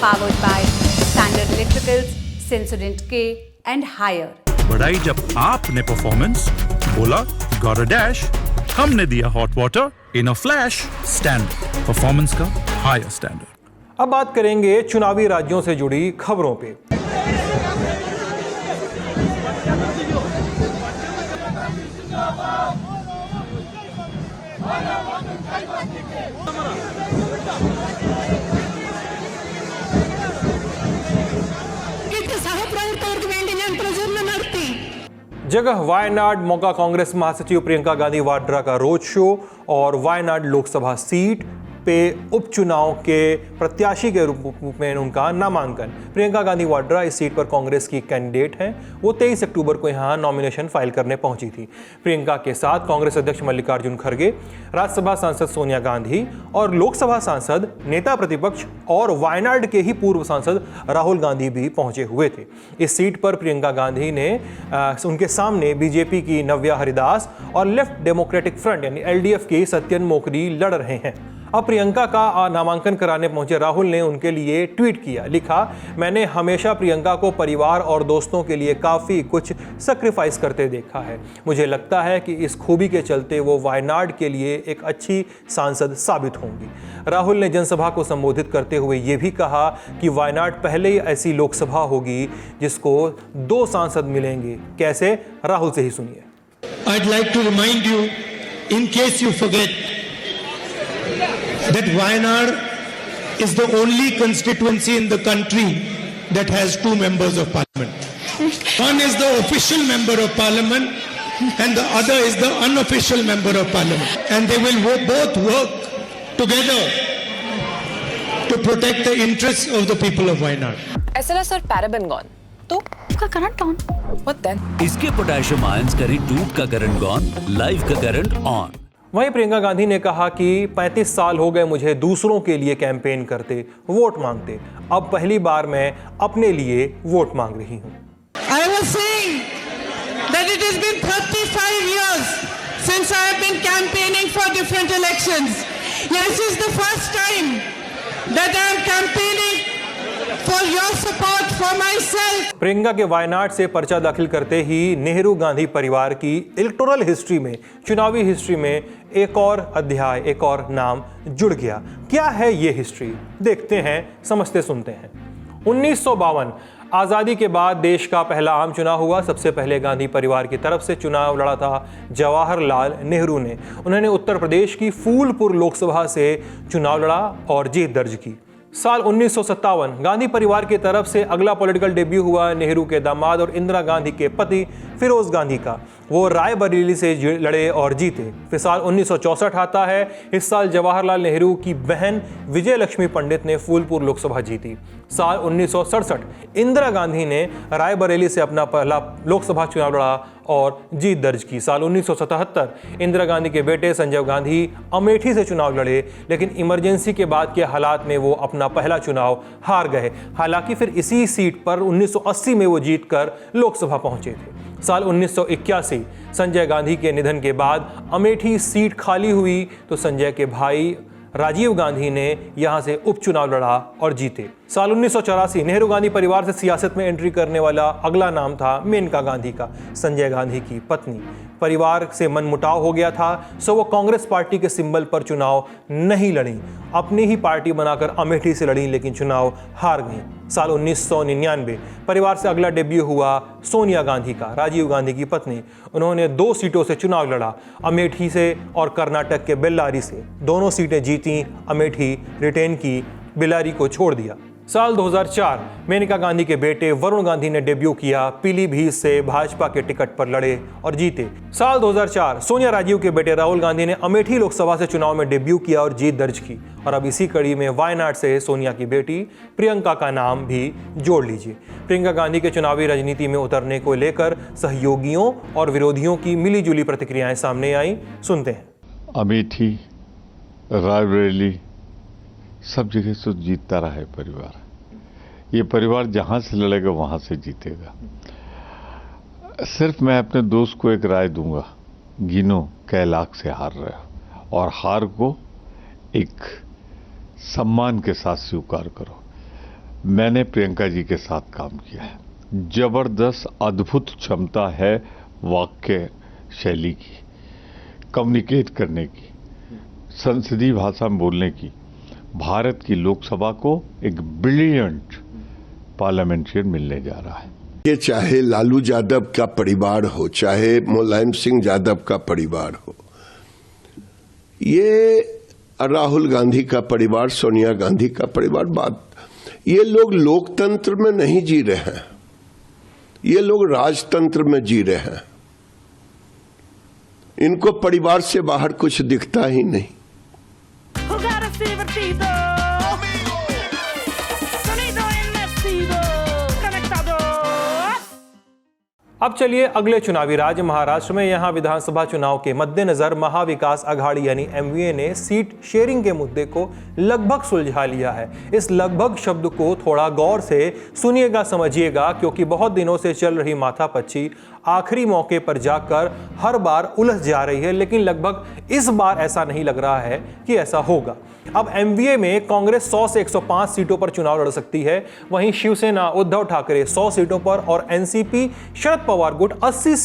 powered by Standard Electricals, Sensodent K and Higher. बढ़ाई जब आपने परफॉर्मेंस बोला गॉट अ डैश, हमने दिया hot water in a flash. Standard performance का हायर स्टैंडर्ड। अब बात करेंगे चुनावी राज्यों से जुड़ी खबरों पे। जगह वायनाड मौका कांग्रेस महासचिव प्रियंका गांधी वाड्रा का रोड शो और वायनाड लोकसभा सीट पे उपचुनाव के प्रत्याशी के रूप में उनका नामांकन। प्रियंका गांधी वाड्रा इस सीट पर कांग्रेस की कैंडिडेट हैं। वो 23 अक्टूबर को यहां नॉमिनेशन फाइल करने पहुंची थी। प्रियंका के साथ कांग्रेस अध्यक्ष मल्लिकार्जुन खड़गे, राज्यसभा सांसद सोनिया गांधी और लोकसभा सांसद, नेता प्रतिपक्ष और वायनाड के ही पूर्व सांसद राहुल गांधी भी पहुंचे हुए थे। इस सीट पर प्रियंका गांधी ने उनके सामने बीजेपी की नव्या हरिदास और लेफ्ट डेमोक्रेटिक फ्रंट यानी एलडीएफ की सत्यन मोकरी लड़ रहे हैं। अब प्रियंका का नामांकन कराने पहुंचे राहुल ने उनके लिए ट्वीट किया, लिखा, मैंने हमेशा प्रियंका को परिवार और दोस्तों के लिए काफ़ी कुछ सैक्रिफाइस करते देखा है। मुझे लगता है कि इस खूबी के चलते वो वायनाड के लिए एक अच्छी सांसद साबित होंगी। राहुल ने जनसभा को संबोधित करते हुए ये भी कहा कि वायनाड पहले ही ऐसी लोकसभा होगी जिसको 2 सांसद मिलेंगे। कैसे, राहुल से ही सुनिए। I'd like to remind you, in case you forget, that Wayanad is the only constituency in the country that has 2 members of parliament. One is the official member of parliament and the other is the unofficial member of parliament. And they will both work together to protect the interests of the people of Wayanad. SLS और paraben gone. तो उसका current on. What then? इसके potassium ions का टूट का current gone, live का current on. वहीं प्रियंका गांधी ने कहा कि 35 साल हो गए मुझे दूसरों के लिए कैंपेन करते, वोट मांगते। अब पहली बार मैं अपने लिए वोट मांग रही हूं। I was saying that it has been 35 years since I have been campaigning for different elections. This is the first time that I am campaigning for your support for myself. Priyanka के वायनाड से पर्चा दाखिल करते ही नेहरू गांधी परिवार की इलेक्टोरल हिस्ट्री में, चुनावी history में एक और अध्याय, एक और नाम जुड़ गया। क्या है ये हिस्ट्री? देखते हैं, समझते सुनते हैं। 1952 आज़ादी के बाद देश का पहला आम चुनाव हुआ। सबसे पहले गांधी परिवार की तरफ से चुनाव लड़ा था जवाहरलाल नेहरू ने। उन्होंने उत्तर प्रदेश की फूलपुर लोकसभा से चुनाव लड़ा और जीत दर्ज की। साल 1957 गांधी परिवार की तरफ से अगला पॉलिटिकल डेब्यू हुआ नेहरू के दामाद और इंदिरा गांधी के पति फिरोज गांधी का। वो रायबरेली से लड़े और जीते। फिर साल 1964 आता है। इस साल जवाहरलाल नेहरू की बहन विजय लक्ष्मी पंडित ने फूलपुर लोकसभा जीती। साल 1967 इंदिरा गांधी ने रायबरेली से अपना पहला लोकसभा चुनाव लड़ा और जीत दर्ज की। साल 1977 इंदिरा गांधी के बेटे संजय गांधी अमेठी से चुनाव लड़े, लेकिन इमरजेंसी के बाद के हालात में वो अपना पहला चुनाव हार गए। हालांकि फिर इसी सीट पर 1980 में वो जीतकर लोकसभा पहुंचे थे। साल 1981 संजय गांधी के निधन के बाद अमेठी सीट खाली हुई तो संजय के भाई राजीव गांधी ने यहां से उपचुनाव लड़ा और जीते। साल 1984 नेहरू गांधी परिवार से सियासत में एंट्री करने वाला अगला नाम था मेनका गांधी का, संजय गांधी की पत्नी। परिवार से मनमुटाव हो गया था, सो वो कांग्रेस पार्टी के सिंबल पर चुनाव नहीं लड़ी, अपनी ही पार्टी बनाकर अमेठी से लड़ी, लेकिन चुनाव हार गई। साल 1999 परिवार से अगला डेब्यू हुआ सोनिया गांधी का, राजीव गांधी की पत्नी। उन्होंने 2 सीटों से चुनाव लड़ा, अमेठी से और कर्नाटक के बेल्लारी से। दोनों सीटें जीती, अमेठी रिटेन की, बेल्लारी को छोड़ दिया। साल 2004 मेनका गांधी के बेटे वरुण गांधी ने डेब्यू किया, पीलीभीत से भाजपा के टिकट पर लड़े और जीते। साल 2004 सोनिया राजीव के बेटे राहुल गांधी ने अमेठी लोकसभा से चुनाव में डेब्यू किया और जीत दर्ज की। और अब इसी कड़ी में वायनाड से सोनिया की बेटी प्रियंका का नाम भी जोड़ लीजिए। प्रियंका गांधी के चुनावी राजनीति में उतरने को लेकर सहयोगियों और विरोधियों की मिलीजुली प्रतिक्रियाएं सामने आई, सुनते हैं। अमेठी, रायबरेली, सब जगह से जीतता रहा है परिवार। ये परिवार जहां से लड़ेगा वहां से जीतेगा। सिर्फ मैं अपने दोस्त को एक राय दूंगा, गिनो कै लाख से हार रहे हो और हार को एक सम्मान के साथ स्वीकार करो। मैंने प्रियंका जी के साथ काम किया है। जबरदस्त अद्भुत क्षमता है वाक्य शैली की, कम्युनिकेट करने की, संसदीय भाषा में बोलने की। भारत की लोकसभा को एक ब्रिलियंट पार्लियामेंटेरियन मिलने जा रहा है। ये चाहे लालू यादव का परिवार हो, चाहे मुलायम सिंह यादव का परिवार हो, ये राहुल गांधी का परिवार, सोनिया गांधी का परिवार, ये लोग लोकतंत्र में नहीं जी रहे हैं, ये लोग राजतंत्र में जी रहे हैं। इनको परिवार से बाहर कुछ दिखता ही नहीं। अब चलिए अगले चुनावी राज्य महाराष्ट्र में। यहां विधानसभा चुनाव के मद्देनजर महाविकास आघाड़ी यानी एमवीए ने सीट शेयरिंग के मुद्दे को लगभग सुलझा लिया है। इस लगभग शब्द को थोड़ा गौर से सुनिएगा, समझिएगा, क्योंकि बहुत दिनों से चल रही माथापच्ची आखिरी मौके पर जाकर हर बार उलझ जा रही है, लेकिन लगभग इस बार ऐसा नहीं लग रहा है कि ऐसा होगा। अब एमवीए में कांग्रेस 100 से 105 सीटों पर चुनाव लड़ सकती है, वहीं शिवसेना उद्धव ठाकरे 100 सीटों पर और एनसीपी शरद पवार गुट 80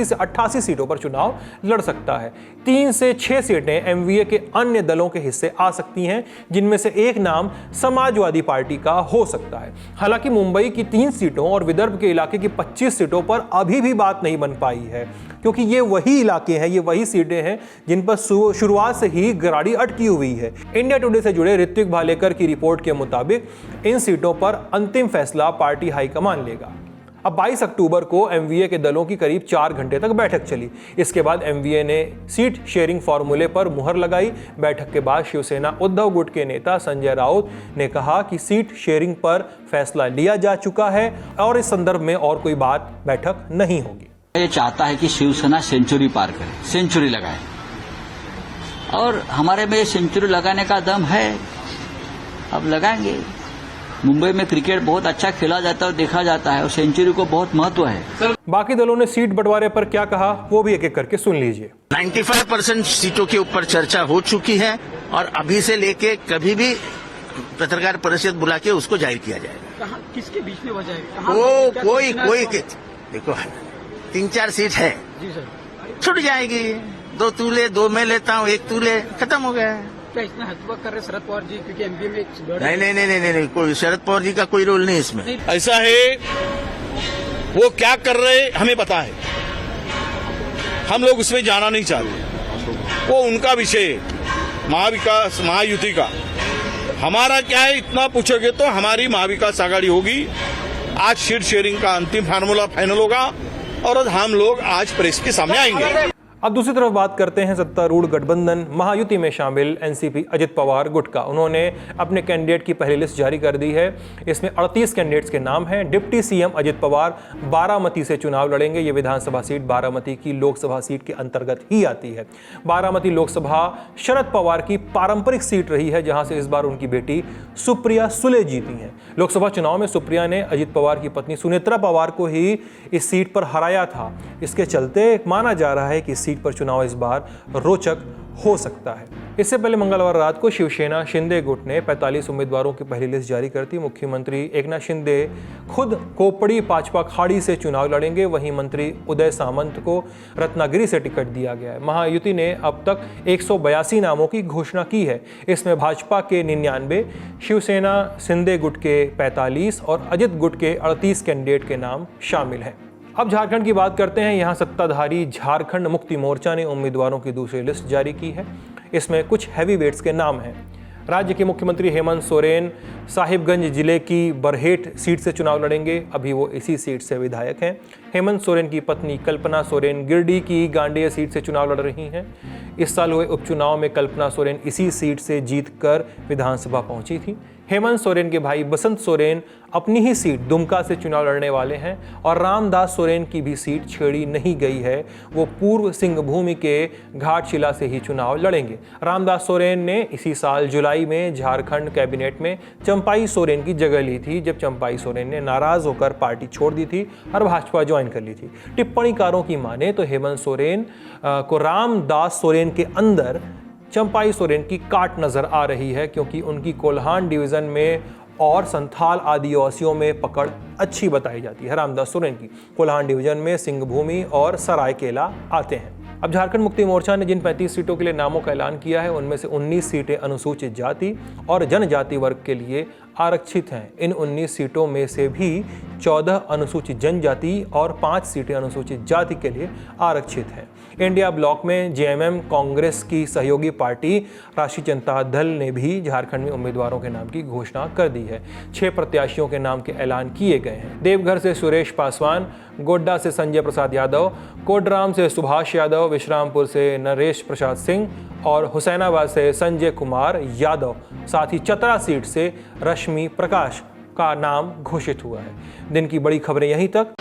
से 88 सीटों पर चुनाव लड़ सकता है। 3 से 6 सीटें एमवीए के अन्य दलों के हिस्से आ सकती हैं, जिनमें से एक नाम समाजवादी पार्टी का हो सकता है। हालांकि मुंबई की 3 सीटों और विदर्भ के इलाके की 25 सीटों पर अभी भी बात नहीं बन पाई है, क्योंकि ये वही इलाके हैं, ये वही सीटें हैं जिन पर शुरुआत से ही गाड़ी अटकी हुई है। इंडिया टुडे से जुड़े ऋत्विक भालेकर की रिपोर्ट के मुताबिक इन सीटों पर अंतिम फैसला पार्टी हाईकमान लेगा। अब 22 अक्टूबर को एमवीए के दलों की करीब 4 घंटे तक बैठक चली। इसके बाद एमवीए ने सीट शेयरिंग फॉर्मूले पर मुहर लगाई। बैठक के बाद शिवसेना उद्धव गुट के नेता संजय राउत ने कहा कि सीट शेयरिंग पर फैसला लिया जा चुका है और इस संदर्भ में और कोई बात बैठक नहीं होगी। ये चाहता है कि शिवसेना सेंचुरी पार करे, सेंचुरी लगाए, और हमारे में सेंचुरी लगाने का दम है, अब लगाएंगे। मुंबई में क्रिकेट बहुत अच्छा खेला जाता है और देखा जाता है, और सेंचुरी को बहुत महत्व है। बाकी दलों ने सीट बंटवारे पर क्या कहा वो भी एक एक करके सुन लीजिए। 95% सीटों के ऊपर चर्चा हो चुकी है और अभी से लेके कभी भी पत्रकार परिषद बुला के उसको जाहिर किया जाएगा। कहाँ, किसके बीच में हो जाएगा? कोई देखो 3-4 सीट है जी सर, छुट जाएगी। 2 तू ले, 2 मैं लेता हूँ, 1 तू ले, खत्म हो गया। क्या इतना हतबक कर रहे शरद पवार जी, क्योंकि एमपी में नहीं, कोई शरद पवार जी का कोई रोल नहीं इसमें। ऐसा है, वो क्या कर रहे हमें पता है, हम लोग उसमें जाना नहीं चाहते, वो उनका विषय, महाविकास महायुति का। हमारा क्या है, इतना पूछोगे तो हमारी महाविकास आघाड़ी होगी। आज सीट शेयरिंग का अंतिम फार्मूला फाइनल होगा और हम लोग आज प्रेस के सामने आएंगे। अब दूसरी तरफ बात करते हैं सत्तारूढ़ गठबंधन महायुति में शामिल एनसीपी अजित पवार गुट का। उन्होंने अपने कैंडिडेट की पहली लिस्ट जारी कर दी है। इसमें 38 कैंडिडेट्स के नाम हैं। डिप्टी सीएम अजित पवार बारामती से चुनाव लड़ेंगे। ये विधानसभा सीट बारामती की लोकसभा सीट के अंतर्गत ही आती है। बारामती लोकसभा शरद पवार की पारंपरिक सीट रही है, जहां से इस बार उनकी बेटी सुप्रिया सुले जीती हैं। लोकसभा चुनाव में सुप्रिया ने अजित पवार की पत्नी सुनेत्रा पवार को ही इस सीट पर हराया था। इसके चलते माना जा रहा है कि पर चुनाव इस बार रोचक हो सकता है। इससे पहले मंगलवार रात को शिवसेना शिंदे गुट ने 45 उम्मीदवारों की पहली लिस्ट जारी कर दी। मुख्यमंत्री एकनाथ शिंदे खुद कोपड़ी पाचपा खाड़ी से चुनाव लड़ेंगे। वहीं मंत्री उदय सामंत को रत्नागिरी से टिकट दिया गया है। महायुति ने अब तक 182 नामों की घोषणा की है। इसमें भाजपा के 99, शिवसेना शिंदे गुट के 45 और अजित गुट के 38 कैंडिडेट के नाम शामिल हैं। अब झारखंड की बात करते हैं। यहाँ सत्ताधारी झारखंड मुक्ति मोर्चा ने उम्मीदवारों की दूसरी लिस्ट जारी की है। इसमें कुछ हैवीवेट्स के नाम हैं। राज्य के मुख्यमंत्री हेमंत सोरेन साहिबगंज जिले की बरहेट सीट से चुनाव लड़ेंगे। अभी वो इसी सीट से विधायक हैं। हेमंत सोरेन की पत्नी कल्पना सोरेन गिरडी की गांडेय सीट से चुनाव लड़ रही हैं। इस साल हुए उपचुनाव में कल्पना सोरेन इसी सीट से जीतकर विधानसभा पहुंची थी। हेमंत सोरेन के भाई बसंत सोरेन अपनी ही सीट दुमका से चुनाव लड़ने वाले हैं और रामदास सोरेन की भी सीट छेड़ी नहीं गई है। वो पूर्व सिंहभूमि के घाटशिला से ही चुनाव लड़ेंगे। रामदास सोरेन ने इसी साल जुलाई में झारखंड कैबिनेट में चंपाई सोरेन की जगह ली थी, जब चंपाई सोरेन ने नाराज होकर पार्टी छोड़ दी थी और भाजपा ज्वाइन कर ली थी। टिप्पणीकारों की माने तो हेमंत सोरेन को रामदास सोरेन के अंदर चंपाई सोरेन की काट नजर आ रही है, क्योंकि उनकी कोल्हान डिवीजन में और संथाल आदिवासियों में पकड़ अच्छी बताई जाती है। रामदास सोरेन की कोल्हान डिवीजन में सिंहभूमि और सरायकेला आते हैं। अब झारखंड मुक्ति मोर्चा ने जिन 35 सीटों के लिए नामों का ऐलान किया है उनमें से 19 सीटें अनुसूचित जाति और जनजाति वर्ग के लिए आरक्षित हैं। इन 19 सीटों में से भी 14 अनुसूचित जनजाति और 5 सीटें अनुसूचित जाति के लिए आरक्षित हैं। इंडिया ब्लॉक में जेएमएम कांग्रेस की सहयोगी पार्टी राष्ट्रीय जनता दल ने भी झारखंड में उम्मीदवारों के नाम की घोषणा कर दी है। 6 प्रत्याशियों के नाम के ऐलान किए गए हैं। देवघर से सुरेश पासवान, गोड्डा से संजय प्रसाद यादव, कोडराम से सुभाष यादव, विश्रामपुर से नरेश प्रसाद सिंह और हुसैनाबाद से संजय कुमार यादव, साथ ही चतरा सीट से रश्मि प्रकाश का नाम घोषित हुआ है। दिन की बड़ी खबरें यहीं तक।